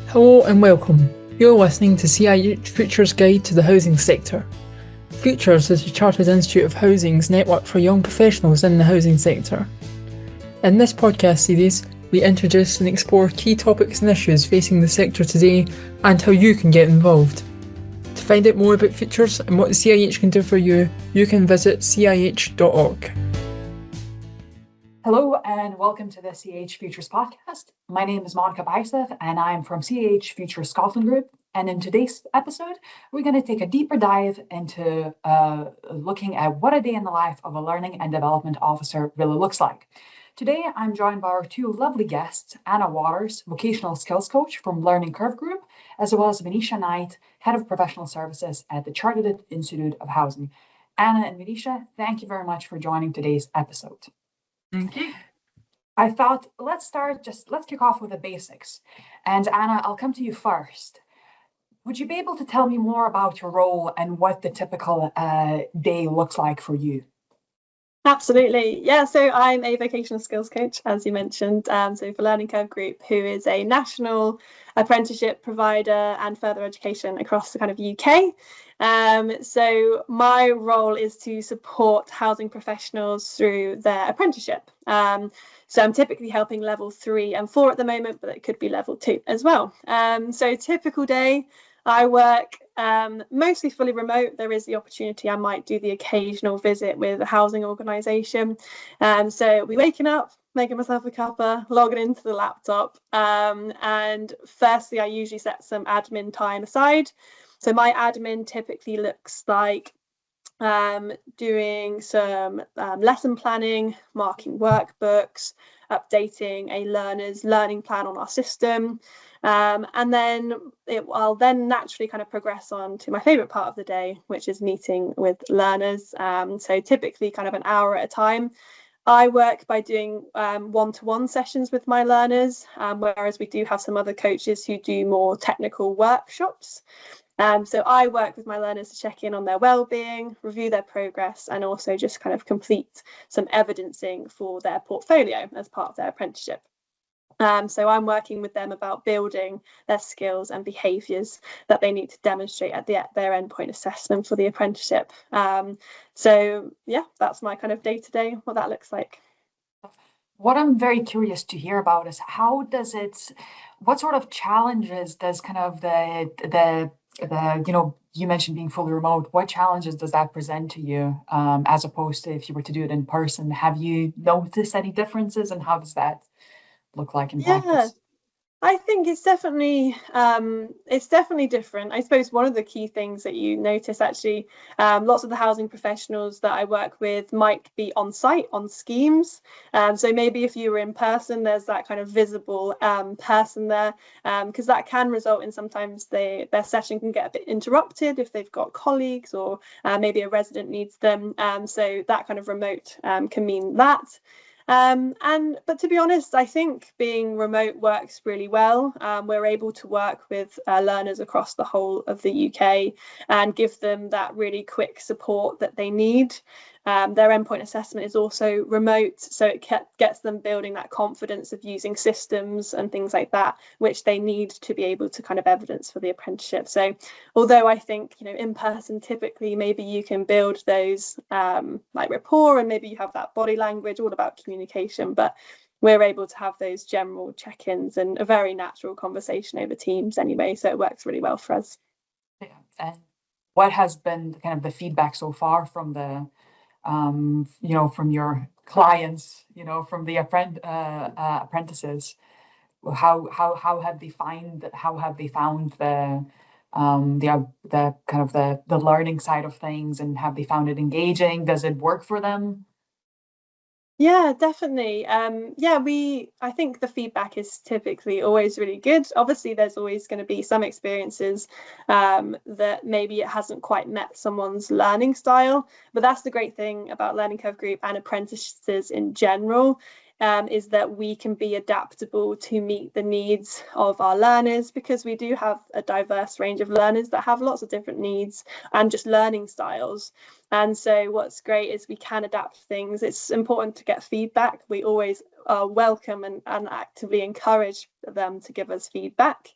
Hello and welcome. You're listening to CIH Futures Guide to the Housing Sector. Futures is the Chartered Institute of Housing's network for young professionals in the housing sector. In this podcast series, we introduce and explore key topics and issues facing the sector today and how you can get involved. To find out more about Futures and what the CIH can do for you, you can visit cih.org. Hello and welcome to the CIH Futures Podcast. My name is Monica Byseth and I'm from CIH Futures Scotland Group. And in today's episode, we're going to take a deeper dive into looking at what a day in the life of a learning and development officer really looks like. Today, I'm joined by our two lovely guests, Anna Waters, Vocational Skills Coach from Learning Curve Group, as well as Venetia Knight, Head of Professional Services at the Chartered Institute of Housing. Anna and Venetia, thank you very much for joining today's episode. Thank you. I thought, let's kick off with the basics. And Anna, I'll come to you first. Would you be able to tell me more about your role and what the typical day looks like for you? Absolutely. Yeah, so I'm a vocational skills coach, as you mentioned, so for Learning Curve Group, who is a national apprenticeship provider and further education across the kind of UK. So my role is to support housing professionals through their apprenticeship. So I'm typically helping level 3 and 4 at the moment, but it could be level 2 as well. So typical day, I work mostly fully remote. There is the opportunity I might do the occasional visit with a housing organisation. So we waking up, making myself a cuppa, logging into the laptop. And firstly, I usually set some admin time aside. So my admin typically looks like doing some lesson planning, marking workbooks, updating a learner's learning plan on our system. And then I'll then naturally kind of progress on to my favourite part of the day, which is meeting with learners. So typically kind of an hour at a time. I work by doing one-to-one sessions with my learners, whereas we do have some other coaches who do more technical workshops. So I work with my learners to check in on their well-being, review their progress, and also just kind of complete some evidencing for their portfolio as part of their apprenticeship. So I'm working with them about building their skills and behaviours that they need to demonstrate at their endpoint assessment for the apprenticeship. So yeah, that's my kind of day-to-day, what that looks like. What I'm very curious to hear about is what sort of challenges does kind of the you mentioned being fully remote. What challenges does that present to you as opposed to if you were to do it in person? Have you noticed any differences, and how does that look like in practice? I think it's definitely different. I suppose one of the key things that you notice actually, lots of the housing professionals that I work with might be on site on schemes. So maybe if you were in person, there's that kind of visible person there, because that can result in sometimes their session can get a bit interrupted if they've got colleagues or maybe a resident needs them. So that kind of remote can mean that. But to be honest, I think being remote works really well. We're able to work with learners across the whole of the UK and give them that really quick support that they need. Their endpoint assessment is also remote, so it gets them building that confidence of using systems and things like that, which they need to be able to kind of evidence for the apprenticeship. So although I think, in person, typically maybe you can build those like rapport and maybe you have that body language, all about communication, but we're able to have those general check-ins and a very natural conversation over Teams anyway, so it works really well for us. Yeah. And what has been kind of the feedback so far from the from your clients, from the apprentices? How have they found the kind of the learning side of things, and have they found it engaging? Does it work for them? Yeah, definitely. I think the feedback is typically always really good. Obviously, there's always going to be some experiences that maybe it hasn't quite met someone's learning style. But that's the great thing about Learning Curve Group and apprentices in general, is that we can be adaptable to meet the needs of our learners, because we do have a diverse range of learners that have lots of different needs and just learning styles. And so what's great is we can adapt things. It's important to get feedback. We always welcome and actively encourage them to give us feedback.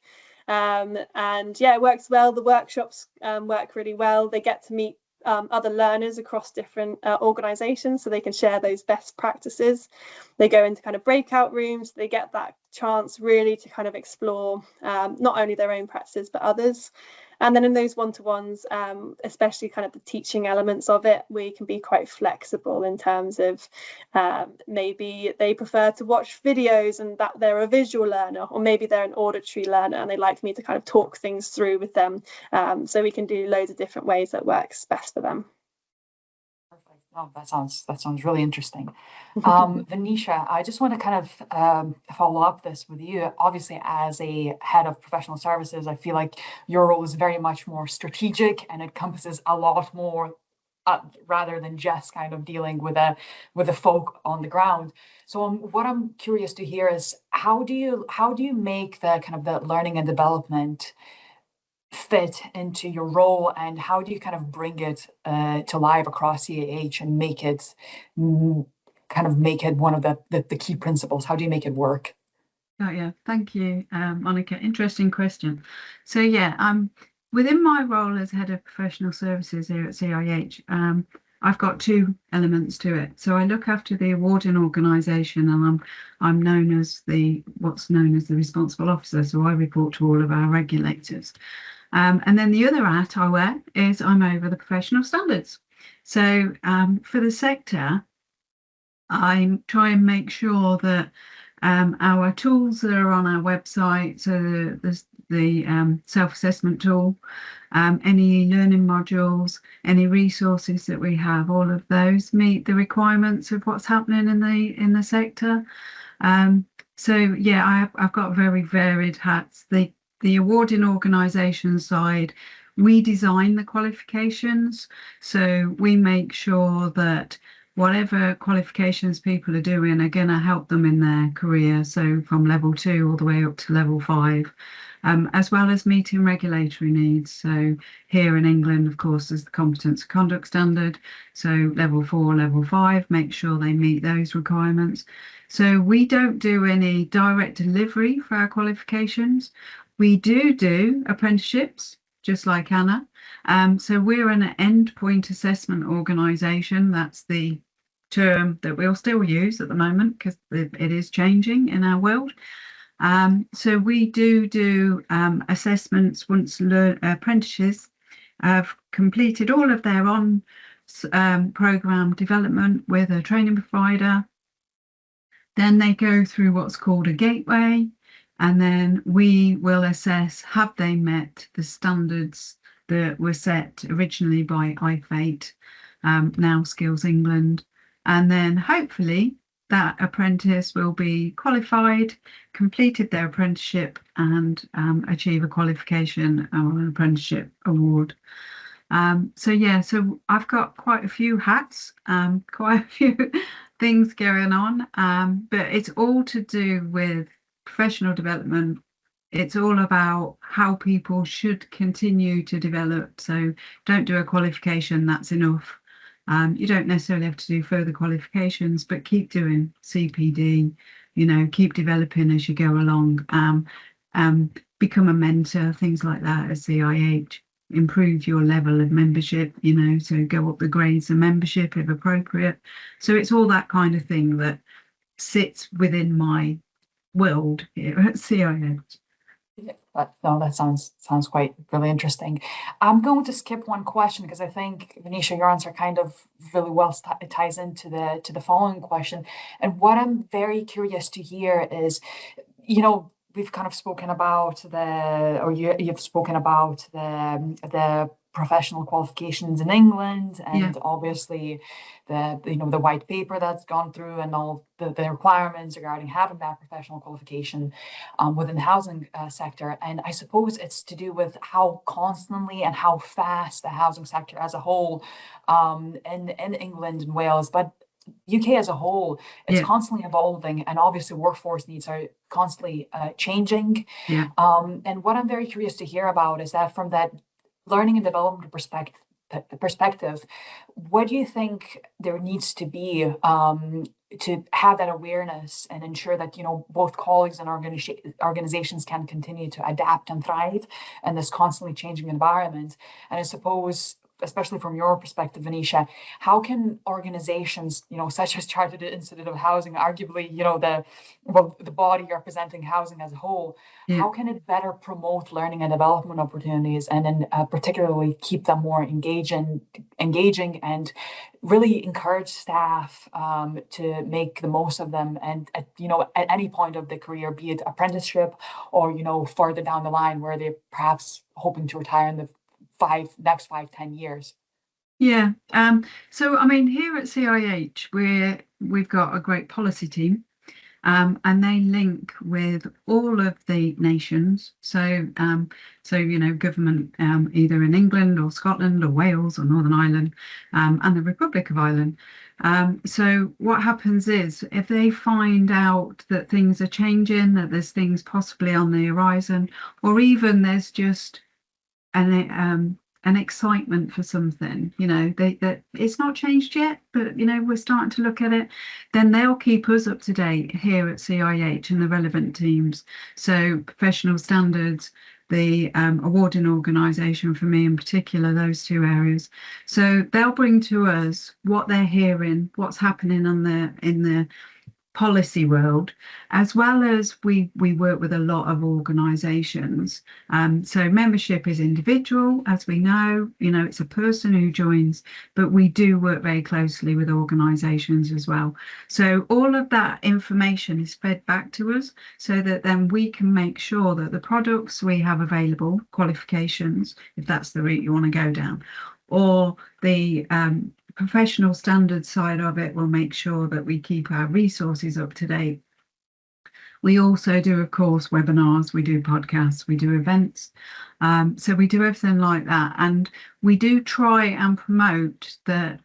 And yeah, it works well. The workshops work really well. They get to meet other learners across different organisations, so they can share those best practices. They go into kind of breakout rooms. They get that chance really to kind of explore not only their own practices but others. And then in those one-to-ones, especially kind of the teaching elements of it, we can be quite flexible in terms of maybe they prefer to watch videos and that they're a visual learner, or maybe they're an auditory learner and they like me to kind of talk things through with them. So we can do loads of different ways that works best for them. Perfect. Oh, that sounds really interesting. Venetia, I just want to kind of follow up this with you. Obviously, as a head of professional services, I feel like your role is very much more strategic and encompasses a lot more rather than just kind of dealing with the folk on the ground. So what I'm curious to hear is how do you make the kind of the learning and development fit into your role, and how do you kind of bring it to life across CIH and make it one of the key principles? How do you make it work? Oh, yeah, thank you, Monica. Interesting question. So yeah, within my role as head of professional services here at CIH, I've got two elements to it. So I look after the awarding organisation, and I'm known as what's known as the responsible officer. So I report to all of our regulators. And then the other hat I wear is I'm over the professional standards. So for the sector, I try and make sure that our tools that are on our website, so the self-assessment tool, any learning modules, any resources that we have, all of those meet the requirements of what's happening in the sector. So yeah, I've got very varied hats. The awarding organisation side, we design the qualifications, so we make sure that whatever qualifications people are doing are going to help them in their career, so from level 2 all the way up to level 5, as well as meeting regulatory needs. So here in England, of course, there's the competence and conduct standard, so level 4, level 5, make sure they meet those requirements. So we don't do any direct delivery for our qualifications. We do apprenticeships, just like Anna. So we're an endpoint assessment organisation. That's the term that we'll still use at the moment because it is changing in our world. So we do assessments once apprentices have completed all of their programme development with a training provider. Then they go through what's called a gateway, and then we will assess, have they met the standards that were set originally by IFATE, now Skills England. And then hopefully that apprentice will be qualified, completed their apprenticeship, and achieve a qualification or an apprenticeship award. So I've got quite a few hats, quite a few things going on, but it's all to do with professional development. It's all about how people should continue to develop. So don't do a qualification, that's enough. You don't necessarily have to do further qualifications, but keep doing CPD, keep developing as you go along. Become a mentor, things like that at CIH. Improve your level of membership, so go up the grades of membership if appropriate. So it's all that kind of thing that sits within my world here at CIH. That sounds quite really interesting. I'm going to skip one question because I think, Venetia, your answer kind of really well ties into the following question. And what I'm very curious to hear is, we've kind of spoken about you've spoken about the professional qualifications in England, and obviously the white paper that's gone through and all the requirements regarding having that professional qualification within the housing sector. And I suppose it's to do with how constantly and how fast the housing sector as a whole in England and Wales, but UK as a whole, it's constantly evolving, and obviously workforce needs are constantly changing. And what I'm very curious to hear about is that from that learning and development perspective, what do you think there needs to be to have that awareness and ensure that, both colleagues and organizations can continue to adapt and thrive in this constantly changing environment? And I suppose, especially from your perspective, Venetia, how can organizations, such as Chartered Institute of Housing, arguably, the body representing housing as a whole, how can it better promote learning and development opportunities, and then particularly keep them more engaging and really encourage staff to make the most of them, and at any point of the career, be it apprenticeship or further down the line where they're perhaps hoping to retire in the next 5-10 years? Yeah. So I mean, here at CIH, we've got a great policy team, and they link with all of the nations. So government either in England or Scotland or Wales or Northern Ireland, and the Republic of Ireland. So what happens is, if they find out that things are changing, that there's things possibly on the horizon, or even there's just an excitement for something, that it's not changed yet, but we're starting to look at it, then they'll keep us up to date here at CIH and the relevant teams. So professional standards, the awarding organisation, for me in particular, those two areas. So they'll bring to us what they're hearing, what's happening in the policy world, as well as we work with a lot of organisations. So membership is individual, as we know, it's a person who joins, but we do work very closely with organisations as well. So all of that information is fed back to us, so that then we can make sure that the products we have available, qualifications, if that's the route you want to go down, or the professional standards side of it, will make sure that we keep our resources up to date. We also do, of course, webinars, we do podcasts, we do events. So we do everything like that. And we do try and promote that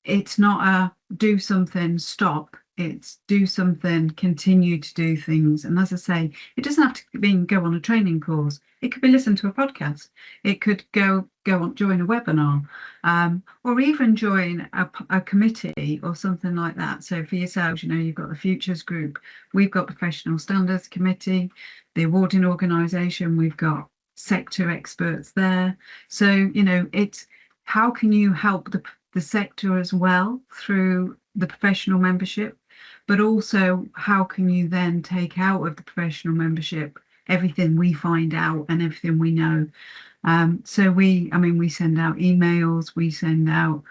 it's not a do something, stop. It's do something, continue to do things. And as I say, it doesn't have to go on a training course. It could be listen to a podcast. It could go on, join a webinar, or even join a committee or something like that. So for yourselves, you've got the Futures Group, we've got Professional Standards Committee, the awarding organisation, we've got sector experts there. So, it's how can you help the sector as well through the professional membership, but also how can you then take out of the professional membership everything we find out and everything we know. So we send out emails, we send out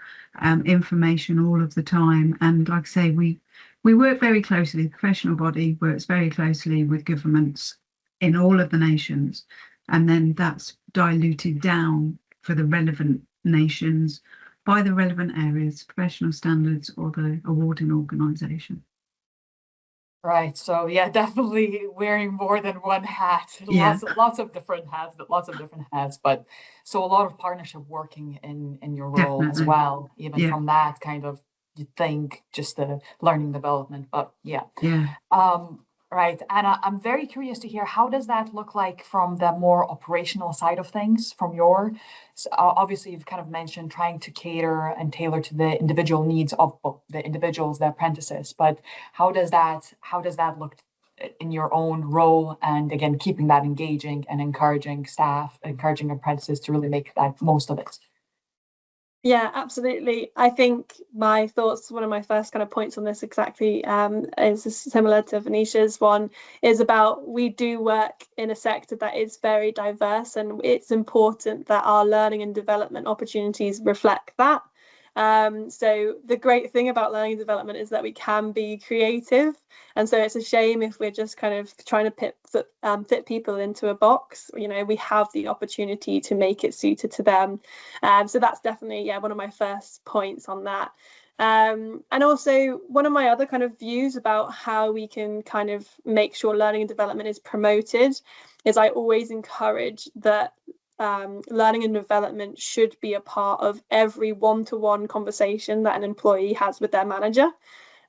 information all of the time. And like I say, we work very closely, the professional body works very closely with governments in all of the nations. And then that's diluted down for the relevant nations by the relevant areas, professional standards or the awarding organisation. Right. So yeah, definitely wearing more than one hat. Yeah. Lots of different hats. But so a lot of partnership working in your role Definitely. As well, even from that kind of, you think, just the learning development. But yeah. Right. And I'm very curious to hear, how does that look like from the more operational side of things, from obviously you've kind of mentioned trying to cater and tailor to the individual needs of the individuals, the apprentices, but how does that look in your own role? And again, keeping that engaging and encouraging apprentices to really make that most of it. Yeah, absolutely. I think my thoughts, one of my first kind of points on this exactly is similar to Venetia's one, is about we do work in a sector that is very diverse, and it's important that our learning and development opportunities reflect that. So the great thing about learning and development is that we can be creative, and so it's a shame if we're just kind of trying to fit people into a box. We have the opportunity to make it suited to them, so that's definitely one of my first points on that. And also one of my other kind of views about how we can kind of make sure learning and development is promoted is I always encourage that learning and development should be a part of every one-to-one conversation that an employee has with their manager.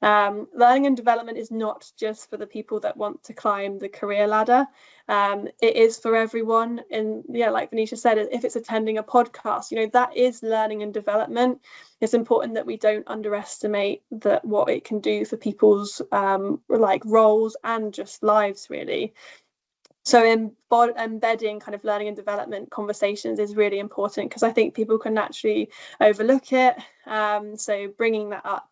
Learning and development is not just for the people that want to climb the career ladder. It is for everyone. And yeah, like Venetia said, if it's attending a podcast, that is learning and development. It's important that we don't underestimate what it can do for people's roles and just lives, really. So embedding kind of learning and development conversations is really important, because I think people can naturally overlook it. So bringing that up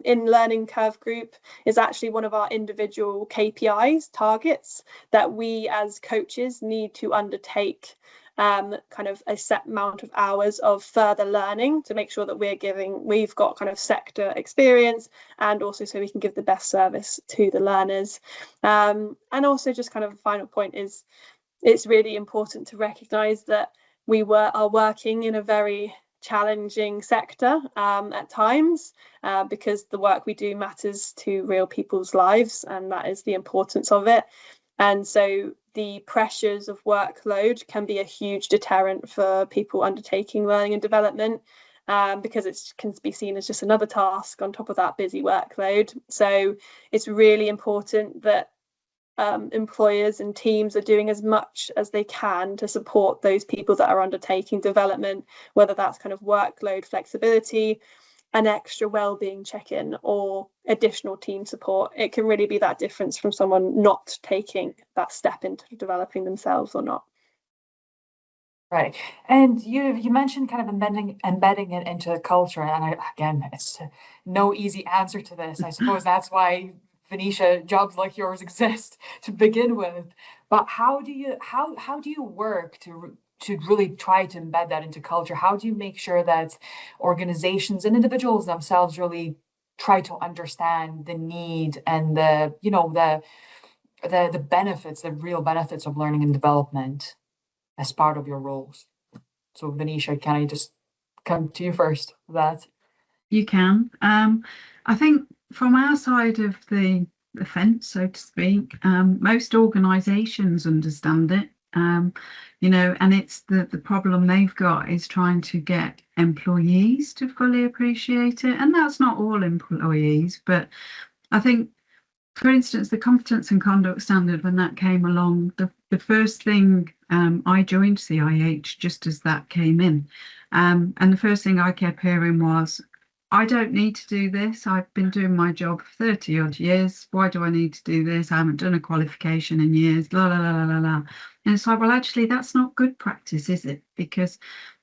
in Learning Curve Group is actually one of our individual KPIs, targets, that we as coaches need to undertake kind of a set amount of hours of further learning to make sure that we've got kind of sector experience, and also so we can give the best service to the learners. And also just kind of a final point is it's really important to recognise that we are working in a very challenging sector at times, because the work we do matters to real people's lives, and that is the importance of it. And so the pressures of workload can be a huge deterrent for people undertaking learning and development, because it can be seen as just another task on top of that busy workload. So it's really important that employers and teams are doing as much as they can to support those people that are undertaking development, whether that's kind of workload flexibility, an extra well-being check-in, or additional team support. It can really be that difference from someone not taking that step into developing themselves or not. Right. And you mentioned kind of embedding it into the culture. And again, it's no easy answer to this. I suppose that's why, Venetia, jobs like yours exist to begin with. But how do you work to really try to embed that into culture? How do you make sure that organizations and individuals themselves really try to understand the need and the benefits, the real benefits of learning and development as part of your roles? So Venetia, can I just come to you first for that? You can. I think from our side of the fence, so to speak, most organisations understand it. And it's the problem they've got is trying to get employees to fully appreciate it. And that's not all employees, but I think, for instance, the competence and conduct standard, when that came along, the first thing, I joined CIH just as that came in. And the first thing I kept hearing was, I don't need to do this. I've been doing my job for 30 odd years. Why do I need to do this? I haven't done a qualification in years, la, la, la, la, la, la. And it's like, well, actually, that's not good practice, is it? Because,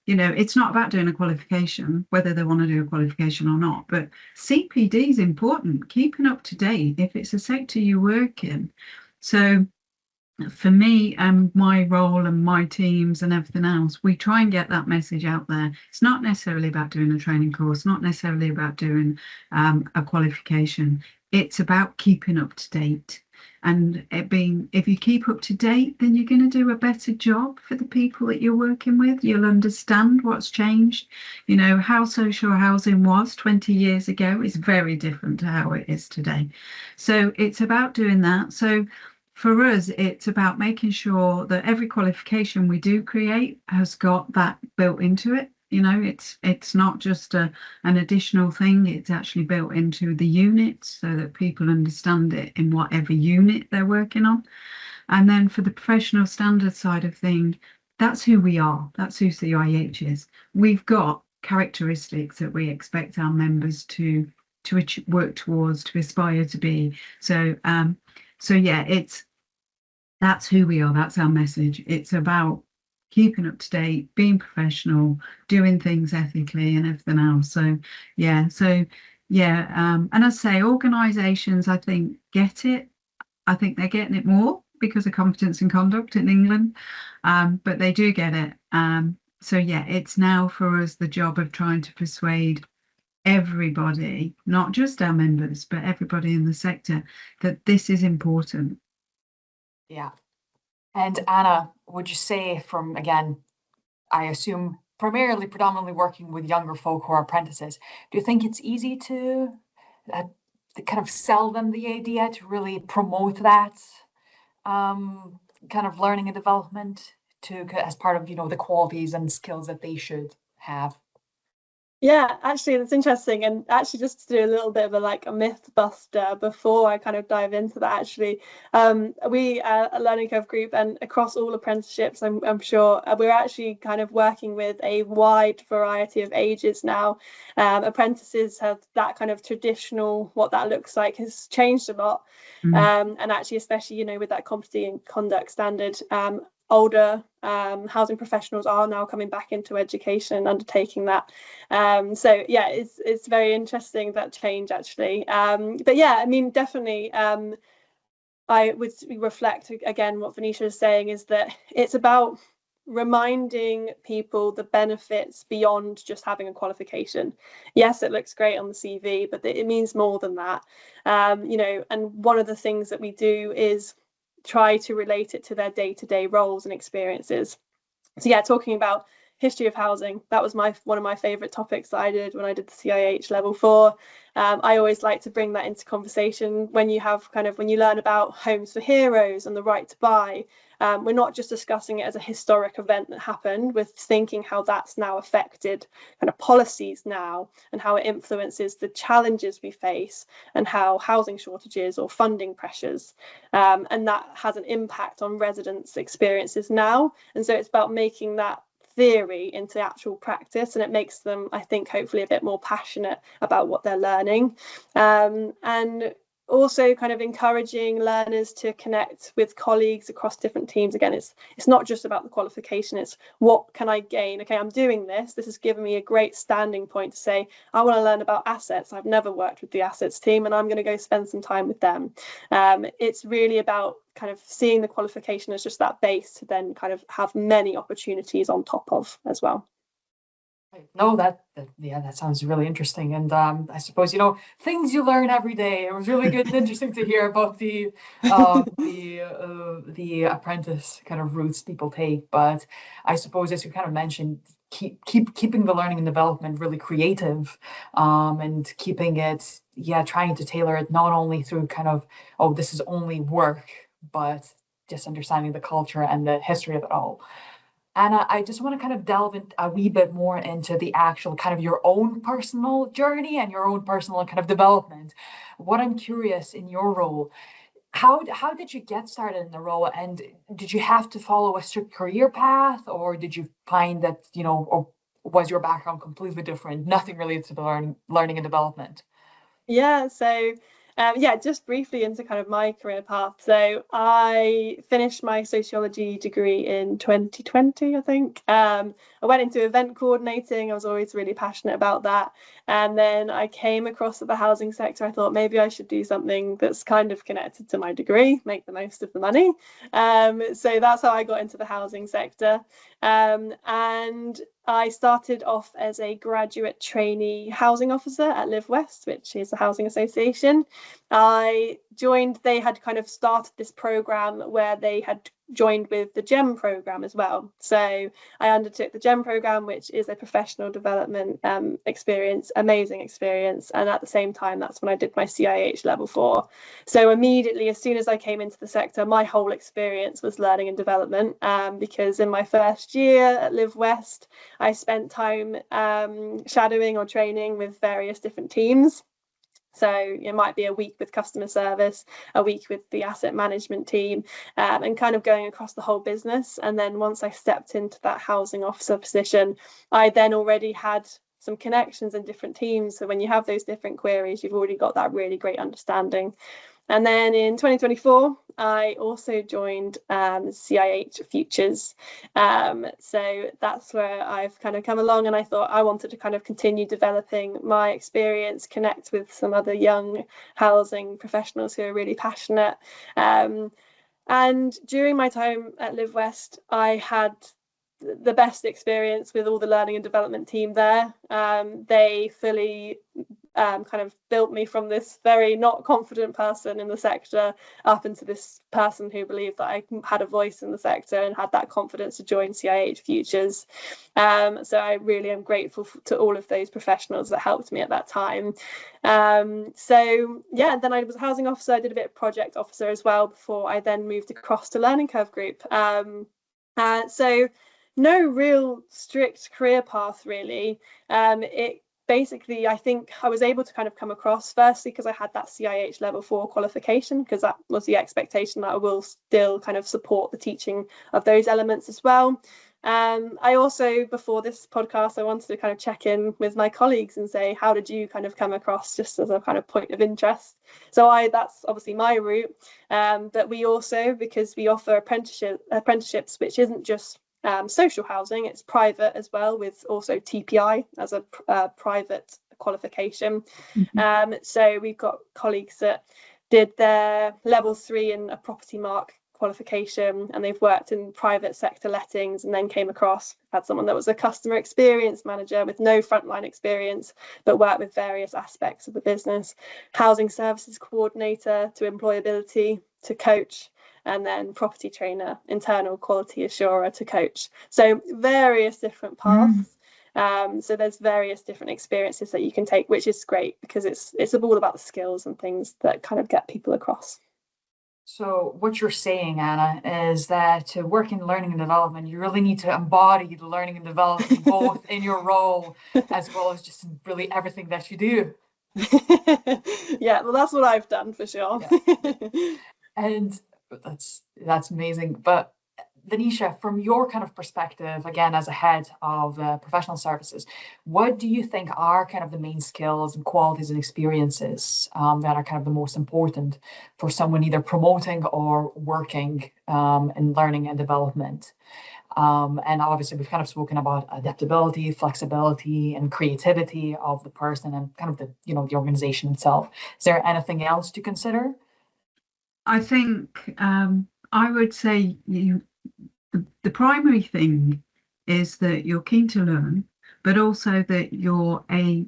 it's not about doing a qualification, whether they want to do a qualification or not. But CPD is important, keeping up to date if it's a sector you work in. So for me and my role and my teams and everything else, we try and get that message out there. It's not necessarily about doing a training course, not necessarily about doing a qualification. It's about keeping up to date. And if you keep up to date, then you're going to do a better job for the people that you're working with. You'll understand what's changed. How social housing was 20 years ago is very different to how it is today. So it's about doing that. So for us, it's about making sure that every qualification we do create has got that built into it. It's not just an additional thing. It's actually built into the unit so that people understand it in whatever unit they're working on. And then for the professional standard side of things, that's who we are. That's who CIH is. We've got characteristics that we expect our members to work towards, to aspire to be. So yeah, that's who we are. That's our message. It's about keeping up to date, being professional, doing things ethically, and everything else. So yeah. And I say organisations, I think, get it. I think they're getting it more because of competence and conduct in England, but they do get it. So yeah, it's now for us the job of trying to persuade everybody, not just our members, but everybody in the sector, that this is important. Yeah. And Anna, would you say from, again, I assume predominantly working with younger folk who are apprentices, do you think it's easy to kind of sell them the idea, to really promote that kind of learning and development as part of, the qualities and skills that they should have? Yeah, actually, that's interesting. And actually, just to do a little bit of a myth buster before I kind of dive into that, actually, we a Learning Curve group and across all apprenticeships, I'm sure we're actually kind of working with a wide variety of ages now. Apprentices have that kind of traditional, what that looks like has changed a lot. And actually, especially, with that competency and conduct standard, older housing professionals are now coming back into education and undertaking that. So yeah, it's very interesting, that change, actually. But yeah, I mean, definitely, I would reflect again what Venetia is saying, is that it's about reminding people the benefits beyond just having a qualification. Yes, it looks great on the CV, but it means more than that. And one of the things that we do is try to relate it to their day-to-day roles and experiences. So yeah, talking about history of housing, that was one of my favorite topics that I did when I did the CIH level 4. I always like to bring that into conversation when you learn about homes for heroes and the right to buy. We're not just discussing it as a historic event that happened, we're thinking how that's now affected kind of policies now, and how it influences the challenges we face, and how housing shortages or funding pressures, and that has an impact on residents' experiences now. And so it's about making that theory into actual practice, and it makes them, I think, hopefully a bit more passionate about what they're learning. And also kind of encouraging learners to connect with colleagues across different teams. Again, it's not just about the qualification, it's what can I gain? Okay, I'm doing this has given me a great standing point to say, I want to learn about assets. I've never worked with the assets team, and I'm going to go spend some time with them. It's really about kind of seeing the qualification as just that base to then kind of have many opportunities on top of as well. No, that sounds really interesting. And I suppose, things you learn every day. It was really good and interesting to hear about the apprentice kind of routes people take. But I suppose, as you kind of mentioned, keeping the learning and development really creative, and keeping it, trying to tailor it not only through kind of, oh, this is only work, but just understanding the culture and the history of it all. And I just want to kind of delve in a wee bit more into the actual kind of your own personal journey and your own personal kind of development. What I'm curious, in your role, how did you get started in the role, and did you have to follow a strict career path, or did you find that, or was your background completely different, nothing related to the learning and development? Yeah, so just briefly into kind of my career path. So I finished my sociology degree in 2020, I think. I went into event coordinating. I was always really passionate about that. And then I came across the housing sector. I thought maybe I should do something that's kind of connected to my degree, make the most of the money. So that's how I got into the housing sector. And I started off as a graduate trainee housing officer at Live West, which is a housing association. They had kind of started this program where they had joined with the GEM program as well. So I undertook the GEM program, which is a professional development experience, amazing experience. And at the same time, that's when I did my CIH level 4. So immediately, as soon as I came into the sector, my whole experience was learning and development, because in my first year at Live West, I spent time shadowing or training with various different teams. So it might be a week with customer service, a week with the asset management team, and kind of going across the whole business. And then once I stepped into that housing officer position, I then already had some connections in different teams. So when you have those different queries, you've already got that really great understanding. And then in 2024, I also joined CIH Futures. So that's where I've kind of come along, and I thought I wanted to kind of continue developing my experience, connect with some other young housing professionals who are really passionate. And during my time at Live West, I had the best experience with all the learning and development team there. They fully kind of built me from this very not confident person in the sector up into this person who believed that I had a voice in the sector and had that confidence to join CIH Futures. So I really am grateful to all of those professionals that helped me at that time. Then I was a housing officer. I did a bit of project officer as well before I then moved across to Learning Curve Group. So no real strict career path, really. It basically, I think I was able to kind of come across, firstly because I had that CIH level 4 qualification, because that was the expectation that I will still kind of support the teaching of those elements as well. I also, before this podcast, I wanted to kind of check in with my colleagues and say, how did you kind of come across, just as a kind of point of interest? So that's obviously my route, but we also, because we offer apprenticeships, which isn't just social housing, it's private as well, with also TPI as a private qualification. Mm-hmm. So we've got colleagues that did their level 3 in a property mark qualification, and they've worked in private sector lettings, and then came across, had someone that was a customer experience manager with no frontline experience, but worked with various aspects of the business, housing services coordinator to employability to coach, and then property trainer, internal quality assurer to coach. So various different paths. So there's various different experiences that you can take, which is great, because it's all about the skills and things that kind of get people across. So what you're saying, Anna, is that to work in learning and development, you really need to embody the learning and development both in your role as well as just really everything that you do. Yeah, well, that's what I've done for sure. Yeah. And that's amazing. But Venetia, from your kind of perspective, again, as a head of professional services, what do you think are kind of the main skills and qualities and experiences that are kind of the most important for someone either promoting or working in learning and development? And obviously, we've kind of spoken about adaptability, flexibility, and creativity of the person and kind of the organization itself. Is there anything else to consider? I think I would say the primary thing is that you're keen to learn, but also that you're a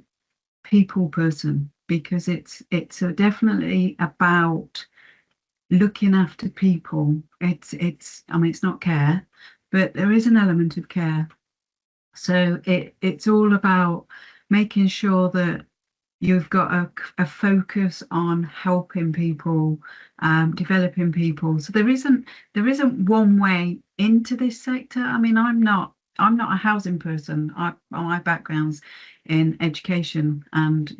people person, because it's definitely about looking after people. It's not care, but there is an element of care. So it's all about making sure that you've got a focus on helping people, developing people. So there isn't one way into this sector. I mean, I'm not a housing person. My background's in education, and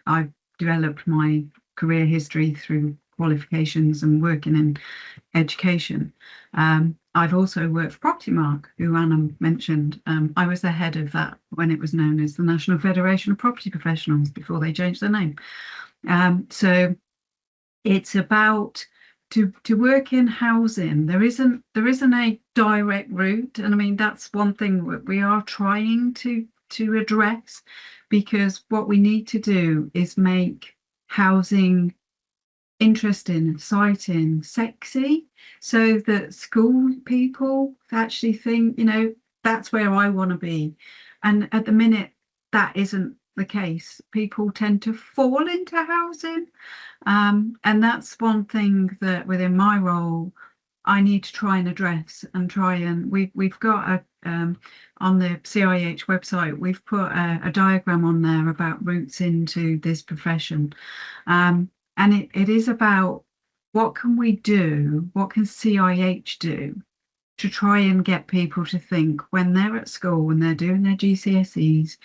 I've developed my career history through qualifications and working in education. I've also worked for Property Mark, who Anna mentioned. I was the head of that when it was known as the National Federation of Property Professionals before they changed their name. So it's about to work in housing. There isn't a direct route, and I mean that's one thing we are trying to address, because what we need to do is make housing interesting, exciting, sexy, so that school people actually think, that's where I want to be. And at the minute, that isn't the case. People tend to fall into housing. And that's one thing that within my role, I need to try and address and we've got on the CIH website, we've put a diagram on there about routes into this profession. And it is about what can we do, what can CIH do to try and get people to think when they're at school, when they're doing their GCSEs,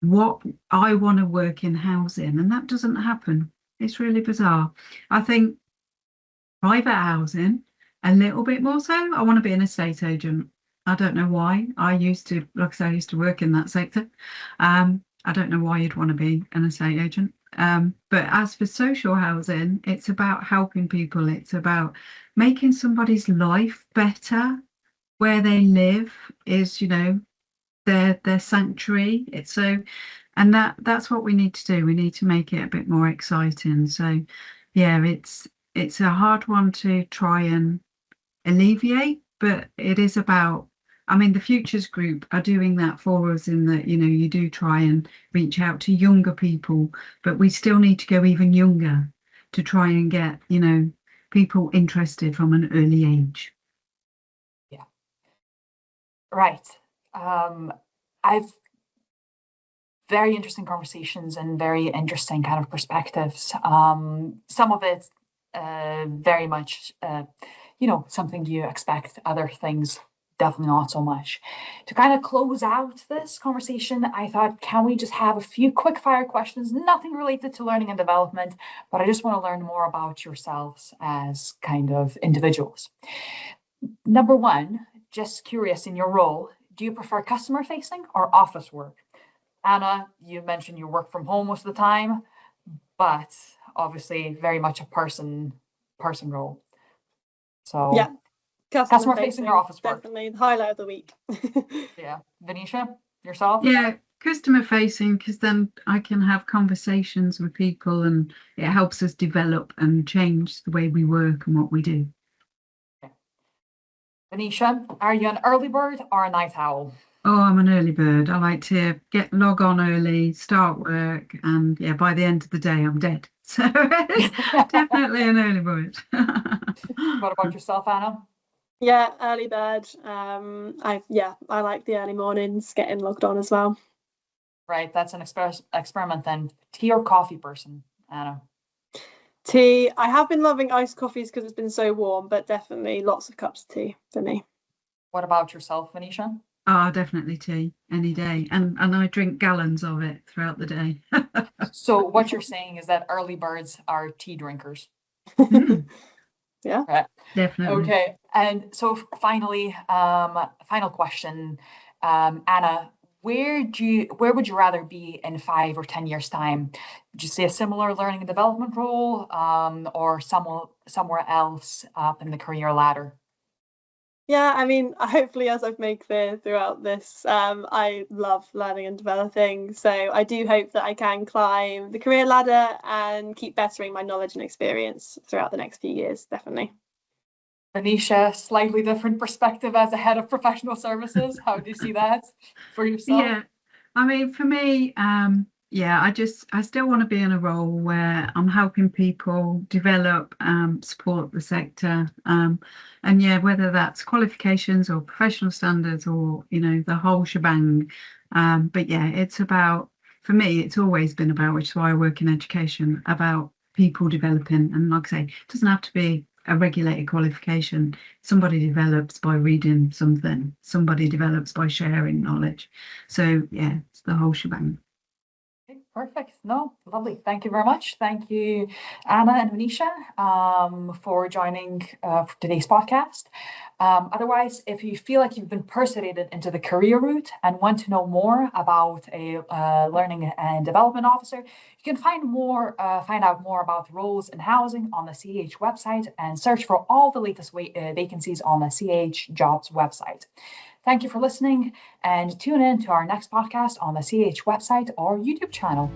what I want to work in housing. And that doesn't happen. It's really bizarre. I think private housing, a little bit more so. I want to be an estate agent. I don't know why. I used to work in that sector. I don't know why you'd want to be an estate agent. But as for social housing, it's about helping people. It's about making somebody's life better. Where they live is, their sanctuary. And that's what we need to do. We need to make it a bit more exciting. So, yeah, it's a hard one to try and alleviate, but it is about. I mean, the Futures Group are doing that for us in that, you do try and reach out to younger people, but we still need to go even younger to try and get, people interested from an early age. Yeah. Right. I've very interesting conversations and very interesting kind of perspectives. Some of it very much, something you expect, other things definitely not so much. To kind of close out this conversation, I thought, can we just have a few quick fire questions, nothing related to learning and development, but I just want to learn more about yourselves as kind of individuals. Number one, just curious, in your role, do you prefer customer facing or office work? Anna, you mentioned you work from home most of the time, but obviously very much a person role. So Yeah, customer facing or office work? Definitely the highlight of the week. Yeah. Venetia, yourself? Yeah, customer facing, because then I can have conversations with people and it helps us develop and change the way we work and what we do. Okay. Venetia, are you an early bird or a night owl? Oh, I'm an early bird. I like to log on early, start work, and yeah, by the end of the day, I'm dead. So definitely an early bird. What about yourself, Anna? Yeah, early bird. I like the early mornings, getting logged on as well. Right, that's an experiment then. Tea or coffee person, Anna? Tea. I have been loving iced coffees because it's been so warm, but definitely lots of cups of tea for me. What about yourself, Venetia? Oh, definitely tea any day. And I drink gallons of it throughout the day. So what you're saying is that early birds are tea drinkers. Yeah, right. Definitely. Okay. And so finally, final question, Anna, where would you rather be in 5 or 10 years time? Would you see a similar learning and development role, or somewhere else up in the career ladder? Yeah, I mean, hopefully, as I've made clear throughout this, I love learning and developing. So I do hope that I can climb the career ladder and keep bettering my knowledge and experience throughout the next few years, definitely. Venetia, slightly different perspective as a head of professional services. How do you see that for yourself? Yeah, I mean, for me, I still want to be in a role where I'm helping people develop, support the sector, and yeah, whether that's qualifications or professional standards or the whole shebang. But yeah, for me, it's always been about, which is why I work in education, about people developing, and like I say, it doesn't have to be a regulated qualification. Somebody develops by reading something, somebody develops by sharing knowledge. So yeah, it's the whole shebang. Okay, perfect. No, lovely. Thank you very much. Thank you, Anna and Venetia, for joining for today's podcast. Otherwise, if you feel like you've been persuaded into the career route and want to know more about a learning and development officer, you can find out more about roles in housing on the CIH website and search for all the latest vacancies on the CIH jobs website. Thank you for listening, and tune in to our next podcast on the CIH website or YouTube channel.